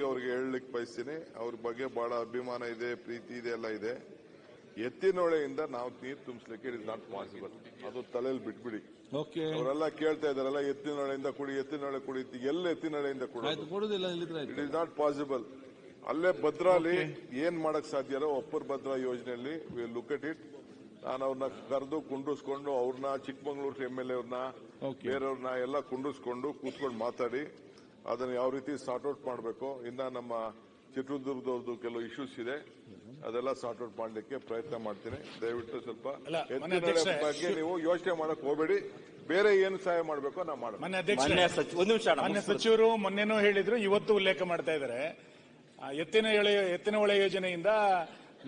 ನೇರವಾಗಿ ಅವ್ರಿಗೆ ಹೇಳಲಿಕ್ಕೆ ಬಯಸ್ತೀನಿ. ಅವ್ರ ಬಗ್ಗೆ ಬಹಳ ಅಭಿಮಾನ ಇದೆ, ಪ್ರೀತಿ ಇದೆ, ಎಲ್ಲ ಇದೆ. ಎತ್ತಿನೊಳೆಯಿಂದ ನಾವು ನೀರು ತುಂಬಿಸ್ಲಿಕ್ಕೆ ಇಟ್ ಇಸ್ ನಾಟ್ ಪಾಸಿಬಲ್. ಅದು ತಲೆಯಲ್ಲಿ ಬಿಟ್ಬಿಡಿ. ಅವರೆಲ್ಲ ಕೇಳ್ತಾ ಇದಾರಲ್ಲ, ಎತ್ತಿನೊಳೆಯಿಂದ ಕುಡಿ, ಎತ್ತಿನೊಳೆ ಕುಡಿ. ಎಲ್ಲ ಎತ್ತಿನೊಳೆಯಿಂದ ಕೊಡೋದಿಲ್ಲ, ಇಟ್ ಇಸ್ ನಾಟ್ ಪಾಸಿಬಲ್. ಅಲ್ಲೇ ಭದ್ರಾಲಿ ಏನ್ ಮಾಡಕ್ ಸಾಧ್ಯ ಇರೋ ಅಪ್ಪರ್ ಭದ್ರಾ ಯೋಜನೆಯಲ್ಲಿ ವಿ ಲುಕ್ ಅಟ್ ಇಟ್. ನಾನು ಅವ್ರನ್ನ ಕರೆದು ಕುಂಡ್ರಿಸ್ಕೊಂಡು, ಅವ್ರನ್ನ ಚಿಕ್ಕಮಗಳೂರು MLA ಅವ್ರನ್ನ, ಬೇರೆಯವ್ರನ್ನ ಎಲ್ಲ ಕುಂಡ್ರಿಸ್ಕೊಂಡು ಕೂತ್ಕೊಂಡು ಮಾತಾಡಿ ಅದನ್ನ ಯಾವ ರೀತಿ ಸಾರ್ಟ್ ಔಟ್ ಮಾಡಬೇಕು. ಇನ್ನ ನಮ್ಮ ಚಿತ್ರದುರ್ಗದವ್ರದ್ದು ಕೆಲವು ಇಶ್ಯೂಸ್ ಇದೆ, ಅದೆಲ್ಲ ಸಾರ್ಟ್ ಔಟ್ ಮಾಡಲಿಕ್ಕೆ ಪ್ರಯತ್ನ ಮಾಡ್ತೀನಿ. ದಯವಿಟ್ಟು ಸ್ವಲ್ಪ ಎತ್ತಿನೊಳೆ ಬಗ್ಗೆ ನೀವು ಯೋಚನೆ ಮಾಡಕ್ ಹೋಗಬೇಡಿ. ಬೇರೆ ಏನು ಸಹಾಯ ಮಾಡಬೇಕೋ ನಾವು ಮಾಡೋಣ. ಮಾನ್ಯ ಸಚಿವರು ಮೊನ್ನೆನೂ ಹೇಳಿದ್ರು, ಇವತ್ತು ಉಲ್ಲೇಖ ಮಾಡ್ತಾ ಇದ್ದಾರೆ. ಎತ್ತಿನ ಹೊಳೆ ಯೋಜನೆಯಿಂದ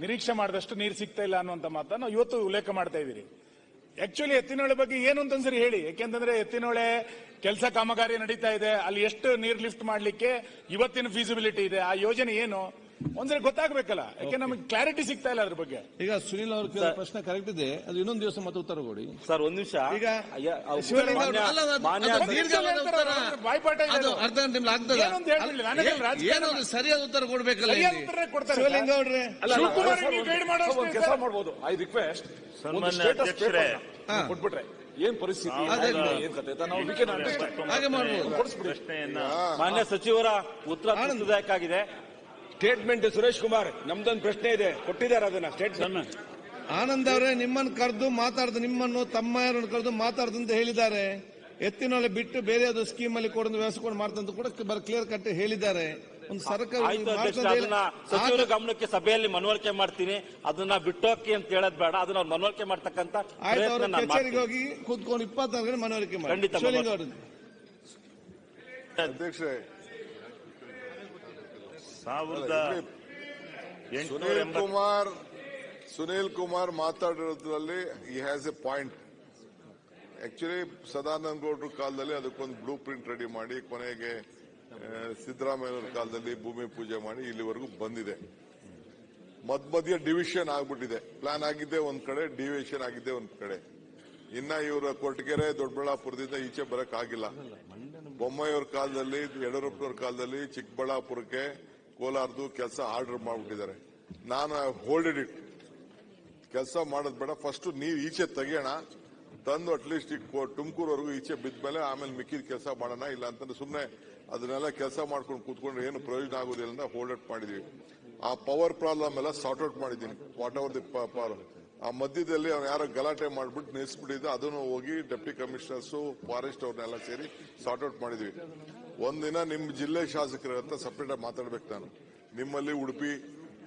ನಿರೀಕ್ಷೆ ಮಾಡಿದಷ್ಟು ನೀರು ಸಿಗ್ತಾ ಇಲ್ಲ ಅನ್ನುವಂತ ಮಾತನ್ನು ಇವತ್ತು ಉಲ್ಲೇಖ ಮಾಡ್ತಾ ಇದ್ದೀರಿ. ಆಕ್ಚುಲಿ ಎತ್ತಿನೊಳೆ ಬಗ್ಗೆ ಏನು ಅಂತಂದ್ಸರಿ ಹೇಳಿ. ಯಾಕೆಂತಂದ್ರೆ ಎತ್ತಿನೊಳೆ ಕೆಲಸ ಕಾಮಗಾರಿ ನಡೀತಾ ಇದೆ, ಅಲ್ಲಿ ಎಷ್ಟು ನೀರು ಲಿಫ್ಟ್ ಮಾಡ್ಲಿಕ್ಕೆ ಇವತ್ತಿನ ಫೀಸಿಬಿಲಿಟಿ ಇದೆ, ಆ ಯೋಜನೆ ಏನು ಒಂದ್ಸರಿ ಗೊತ್ತಾಗ್ಬೇಕಲ್ಲ. ಯಾಕೆ ನಮಗೆ ಕ್ಲಾರಿಟಿ ಸಿಗ್ತಾ ಇಲ್ಲ ಅದ್ರ ಬಗ್ಗೆ. ಈಗ ಸುನೀಲ್ ಅವ್ರ ಪ್ರಶ್ನೆ ಕರೆಕ್ಟ್ ಇದೆ, ಅದು ಇನ್ನೊಂದು ದಿವಸ ಮತ್ತೆ ಉತ್ತರ ಕೊಡಿ ಸರ್. ಒಂದ್ ನಿಮಿಷ. ಈಗ ಸರಿಯಾದ ಉತ್ತರ ಕೊಡ್ಬೇಕಲ್ಲ. ಐ ರಿಕ್ವೆಸ್ಟ್ ಕೊಟ್ಬಿಟ್ರೆ ಏನ್ ಪರಿಸ್ಥಿತಿ, ಹಾಗೆ ಮಾಡಬಹುದು. ಮಾನ್ಯ ಸಚಿವರ ಉತ್ತರ ಆನಂದದಾಯಕ ಸ್ಟೇಟ್ಮೆಂಟ್. ಸುರೇಶ್ ಕುಮಾರ್, ನಮ್ದೊಂದು ಪ್ರಶ್ನೆ ಇದೆ, ಕೊಟ್ಟಿದ್ದಾರೆ ಅದನ್ನ ಸ್ಟೇಟ್ಮೆಂಟ್. ಆನಂದ್ ಅವರೇ ನಿಮ್ಮನ್ನು ಕರೆದು ಮಾತಾಡ್ದು, ನಿಮ್ಮನ್ನು ತಮ್ಮಯ್ಯರನ್ನು ಕರೆದು ಮಾತಾಡ್ದು ಅಂತ ಹೇಳಿದ್ದಾರೆ. ಎತ್ತಿನೊಳೆ ಬಿಟ್ಟು ಬೇರೆ ಯಾವ್ದು ಸ್ಕೀಮ್ ಅಲ್ಲಿ ಕೊಡೋದು ವ್ಯವಸ್ಥೆ ಮಾಡ್ತಂತ ಕೂಡ ಕ್ಲಿಯರ್ ಕಟ್ ಹೇಳಿದ್ದಾರೆ. ಒಂದು ಸರ್ಕಾರ ಸಚಿವರ ಗಮನಕ್ಕೆ ಸಭೆಯಲ್ಲಿ ಮನವರಿಕೆ ಮಾಡ್ತೀನಿ. ಅದನ್ನ ಬಿಟ್ಟೋಕೆ ಅಂತ ಹೇಳೋದ್ ಬೇಡ, ಅದನ್ನ ಅವ್ರು ಮನವರಿಕೆ ಮಾಡ್ತಕ್ಕಂತ ಕಚೇರಿಗೆ ಹೋಗಿ ಕೂತ್ಕೊಂಡು 24 ಗಂಟೆ ಮನವರಿಕೆ ಮಾಡಿ. ಅಧ್ಯಕ್ಷರೇ, ಸುನೀಲ್ ಕುಮಾರ್ ಮಾತಾಡಿರೋದ್ರಲ್ಲಿ ಈ has A point. Actually Sadananda ಗೌಡ್ರ ಕಾಲದಲ್ಲಿ ಅದಕ್ಕೊಂದು ಬ್ಲೂ ಪ್ರಿಂಟ್ ರೆಡಿ ಮಾಡಿ ಕೊನೆಗೆ ಸಿದ್ದರಾಮಯ್ಯವ್ರ ಕಾಲದಲ್ಲಿ ಭೂಮಿ ಪೂಜೆ ಮಾಡಿ ಇಲ್ಲಿವರೆಗೂ ಬಂದಿದೆ. ಮಧ್ಯ ಡಿವಿಷನ್ ಆಗ್ಬಿಟ್ಟಿದೆ. ಪ್ಲಾನ್ ಆಗಿದ್ದೆ ಒಂದ್ ಕಡೆ, ಡಿವಿಷನ್ ಆಗಿದ್ದೆ ಒಂದ್ ಕಡೆ. ಇನ್ನ ಇವರ ಕೊರಟಗೆರೆ ದೊಡ್ಡಬಳ್ಳಾಪುರದಿಂದ ಈಚೆ ಬರಕ್ ಆಗಿಲ್ಲ. ಬೊಮ್ಮಾಯಿಯವ್ರ ಕಾಲದಲ್ಲಿ, ಯಡಿಯೂರಪ್ಪನವ್ರ ಕಾಲದಲ್ಲಿ ಚಿಕ್ಕಬಳ್ಳಾಪುರಕ್ಕೆ ಕೋಲಾರದು ಕೆಲಸ ಆರ್ಡರ್ ಮಾಡ್ಬಿಟ್ಟಿದ್ದಾರೆ. ನಾನು ಹೋಲ್ಡೆಡ್ ಇಟ್. ಕೆಲಸ ಮಾಡೋದ್ ಬೇಡ, ಫಸ್ಟ್ ನೀವ್ ಈಚೆ ತೆಗಿಯೋಣ, ತಂದು ಅಟ್ಲೀಸ್ಟ್ ತುಮಕೂರವರೆಗೂ ಈಚೆ ಬಿದ್ಮೇಲೆ ಆಮೇಲೆ ಮಿಕ್ಕಿದ ಕೆಲಸ ಮಾಡೋಣ. ಇಲ್ಲ ಅಂತಂದ್ರೆ ಸುಮ್ಮನೆ ಅದನ್ನೆಲ್ಲ ಕೆಲಸ ಮಾಡ್ಕೊಂಡು ಕೂತ್ಕೊಂಡ್ರೆ ಏನು ಪ್ರಯೋಜನ ಆಗೋದಿಲ್ಲ ಅಂತ ಹೋಲ್ಡ್ ಮಾಡಿದೀವಿ. ಆ ಪವರ್ ಪ್ರಾಬ್ಲಮ್ ಎಲ್ಲ ಸಾರ್ಟ್ ಔಟ್ ಮಾಡಿದ್ದೀನಿ. What ever the power. ಆ ಮಧ್ಯದಲ್ಲಿ ಅವ್ನು ಯಾರೋ ಗಲಾಟೆ ಮಾಡ್ಬಿಟ್ಟು ನಿಲ್ಲಿಸ್ಬಿಟ್ಟಿದ್ದು, ಅದನ್ನು ಹೋಗಿ ಡೆಪ್ಟಿ ಕಮಿಷನರ್ಸ್, ಫಾರೆಸ್ಟ್ ಅವ್ರನ್ನೆಲ್ಲ ಸೇರಿ ಸಾರ್ಟ್ ಔಟ್ ಮಾಡಿದ್ವಿ. ಒಂದಿನ ನಿಮ್ ಜಿಲ್ಲೆ ಶಾಸಕರ ಹತ್ರ ಸಪರೇಟ್ ಆಗಿ ಮಾತಾಡ್ಬೇಕು. ನಾನು ನಿಮ್ಮಲ್ಲಿ ಉಡುಪಿ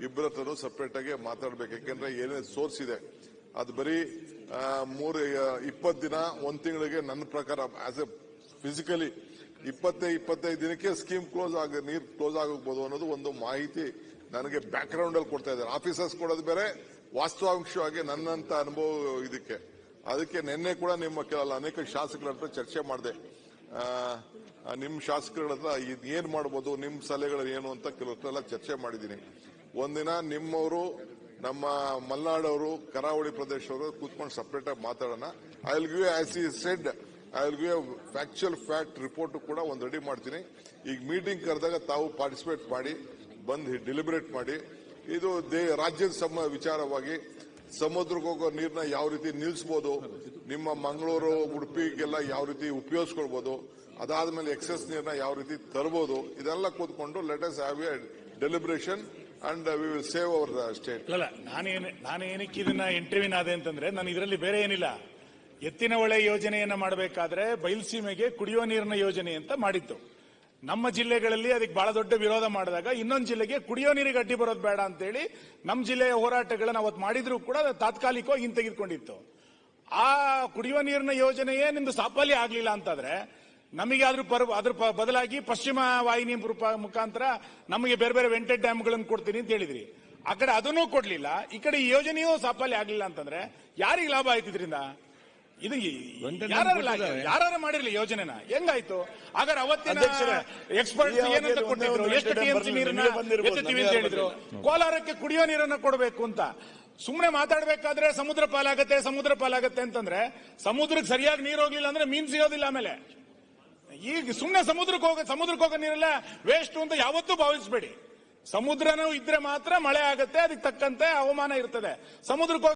ಇಬ್ಬರ ಹತ್ರ ಸಪರೇಟ್ ಆಗಿ ಮಾತಾಡ್ಬೇಕು. ಯಾಕೆಂದ್ರೆ ಏನೇ ಸೋರ್ಸ್ ಇದೆ, ಅದು ಬರೀ 20 ದಿನ, ಒಂದ್ ತಿಂಗಳಿಗೆ ನನ್ನ ಪ್ರಕಾರ ಆಸ್ ಎ ಫಿಸಿಕಲಿ 25 ದಿನಕ್ಕೆ ಸ್ಕೀಮ್ ನೀರು ಕ್ಲೋಸ್ ಆಗೋಗ್ಬೋದು ಅನ್ನೋದು ಒಂದು ಮಾಹಿತಿ ನನಗೆ ಬ್ಯಾಕ್ ಗ್ರೌಂಡ್ ಅಲ್ಲಿ ಕೊಡ್ತಾ ಇದ್ದಾರೆ. ಆಫೀಸರ್ಸ್ ಕೊಡೋದು ಬೇರೆ, ವಾಸ್ತವಾಂಶವಾಗಿ ನನ್ನಂತ ಅನುಭವ ಇದಕ್ಕೆ. ಅದಕ್ಕೆ ನಿನ್ನೆ ಕೂಡ ನಿಮ್ಮ ಅನೇಕ ಶಾಸಕರ ಹತ್ರ ಚರ್ಚೆ ಮಾಡಿದೆ. ನಿಮ್ ಶಾಸಕರ ಹತ್ರ ಏನ್ ಮಾಡಬಹುದು, ನಿಮ್ ಸಲಹೆಗಳು ಏನು ಅಂತ ಕೆಲವರೆಲ್ಲ ಚರ್ಚೆ ಮಾಡಿದ್ದೀನಿ. ಒಂದಿನ ನಿಮ್ಮವರು, ನಮ್ಮ ಮಲ್ನಾಡವರು, ಕರಾವಳಿ ಪ್ರದೇಶವರು ಕೂತ್ಕೊಂಡು ಸಪರೇಟ್ ಆಗಿ ಮಾತಾಡೋಣ. I will give as he said, I will give factual fact report ಕೂಡ ಒಂದು ರೆಡಿ ಮಾಡ್ತೀನಿ. ಈಗ ಮೀಟಿಂಗ್ ಕರೆದಾಗ ತಾವು ಪಾರ್ಟಿಸಿಪೇಟ್ ಮಾಡಿ, ಬಂದು ಡಿಲಿಬರೇಟ್ ಮಾಡಿ. ಇದು ರಾಜ್ಯದ ವಿಚಾರವಾಗಿ ಸಮುದ್ರಕ್ಕೆ ಹೋಗೋ ನೀರನ್ನ ಯಾವ ರೀತಿ ನಿಲ್ಲಿಸಬಹುದು, ನಿಮ್ಮ ಮಂಗಳೂರು, ಉಡುಪಿಗೆಲ್ಲ ಯಾವ ರೀತಿ ಉಪಯೋಗಿಸ್ಕೊಳ್ಬಹುದು, ಅದಾದ್ಮೇಲೆ ಎಕ್ಸೆಸ್ ನೀರನ್ನ ಯಾವ ರೀತಿ ತರಬಹುದು, ಇದೆಲ್ಲ ಕೂತ್ಕೊಂಡು let us have A deliberation and we will save hour state. ಅಲ್ಲ, ನಾನೇನಕ್ಕೆ ಇದನ್ನ ಇಂಟರ್ವ್ಯೂನ್ ಆದೆ ಅಂತಂದ್ರೆ, ನಾನು ಇದರಲ್ಲಿ ಬೇರೆ ಏನಿಲ್ಲ. ಎತ್ತಿನ ಹೊಳೆ ಯೋಜನೆಯನ್ನ ಮಾಡಬೇಕಾದ್ರೆ ಬಯಲುಸೀಮೆಗೆ ಕುಡಿಯುವ ನೀರಿನ ಯೋಜನೆ ಅಂತ ಮಾಡಿತ್ತು. ನಮ್ಮ ಜಿಲ್ಲೆಗಳಲ್ಲಿ ಅದಕ್ಕೆ ಬಹಳ ದೊಡ್ಡ ವಿರೋಧ ಮಾಡಿದಾಗ ಇನ್ನೊಂದು ಜಿಲ್ಲೆಗೆ ಕುಡಿಯೋ ನೀರಿಗೆ ಅಡ್ಡಿ ಬರೋದು ಬೇಡ ಅಂತೇಳಿ ನಮ್ಮ ಜಿಲ್ಲೆಯ ಹೋರಾಟಗಳನ್ನ ಅವತ್ತು ಮಾಡಿದ್ರು ಕೂಡ ತಾತ್ಕಾಲಿಕವಾಗಿ ಹಿಂತೆಗೆದುಕೊಂಡಿತ್ತು. ಆ ಕುಡಿಯುವ ನೀರಿನ ಯೋಜನೆಯೇ ನಿಮ್ದು ಸಾಫಲ್ಯ ಆಗ್ಲಿಲ್ಲ ಅಂತಂದ್ರೆ, ನಮಗೆ ಅದ್ರ ಬದಲಾಗಿ ಪಶ್ಚಿಮ ವಾಹಿನಿ ಮುಖಾಂತರ ನಮಗೆ ಬೇರೆ ಬೇರೆ ವೆಂಟೆಡ್ ಡ್ಯಾಮ್ಗಳನ್ನು ಕೊಡ್ತೀನಿ ಅಂತ ಹೇಳಿದ್ರಿ. ಆ ಕಡೆ ಅದನ್ನೂ ಕೊಡ್ಲಿಲ್ಲ, ಈ ಕಡೆ ಈ ಯೋಜನೆಯೂ ಸಾಫಲ್ಯ ಆಗ್ಲಿಲ್ಲ ಅಂತಂದ್ರೆ ಯಾರಿಗೆ ಲಾಭ ಆಯ್ತು ಇದರಿಂದ? ಇದು ಯಾರು ಮಾಡಿರ್ಲಿ ಯೋಜನೆನ ಹೆಂಗಾಯ್ತು? ಹಾಗಾದ್ರೆ ಅವತ್ತಿನ ಎಕ್ಸ್ಪರ್ಟ್ಸ್ ಏನಂತ ಕೊಟ್ಟಿದ್ರು, ಎಷ್ಟು ಟಿಎಂಸಿ ನೀರನ್ನ ಎತ್ತುತ್ತೀವಿ ಅಂತ ಹೇಳಿದ್ರು. ಕೋಲಾರಕ್ಕೆ ಕುಡಿಯೋ ನೀರನ್ನ ಕೊಡಬೇಕು ಅಂತ ಸುಮ್ನೆ ಮಾತಾಡ್ಬೇಕಾದ್ರೆ ಸಮುದ್ರ ಪಾಲಾಗತ್ತೆ ಅಂತಂದ್ರೆ, ಸಮುದ್ರಕ್ಕೆ ಸರಿಯಾಗಿ ನೀರು ಹೋಗ್ಲಿಲ್ಲ ಅಂದ್ರೆ ಮೀನ್ ಸಿಗೋದಿಲ್ಲ. ಆಮೇಲೆ ಈಗ ಸುಮ್ಮನೆ ಸಮುದ್ರಕ್ಕೆ ಹೋಗೋ ನೀರೆಲ್ಲ ವೇಸ್ಟ್ ಅಂತ ಯಾವತ್ತೂ ಭಾವಿಸಬೇಡಿ. ಸಮುದ್ರನೂ ಇದ್ರೆ ಮಾತ್ರ ಮಳೆ ಆಗುತ್ತೆ, ಅದಕ್ಕೆ ತಕ್ಕಂತೆ ಹವಾಮಾನ ಇರ್ತದೆ. ಸಮುದ್ರಕ್ಕೆ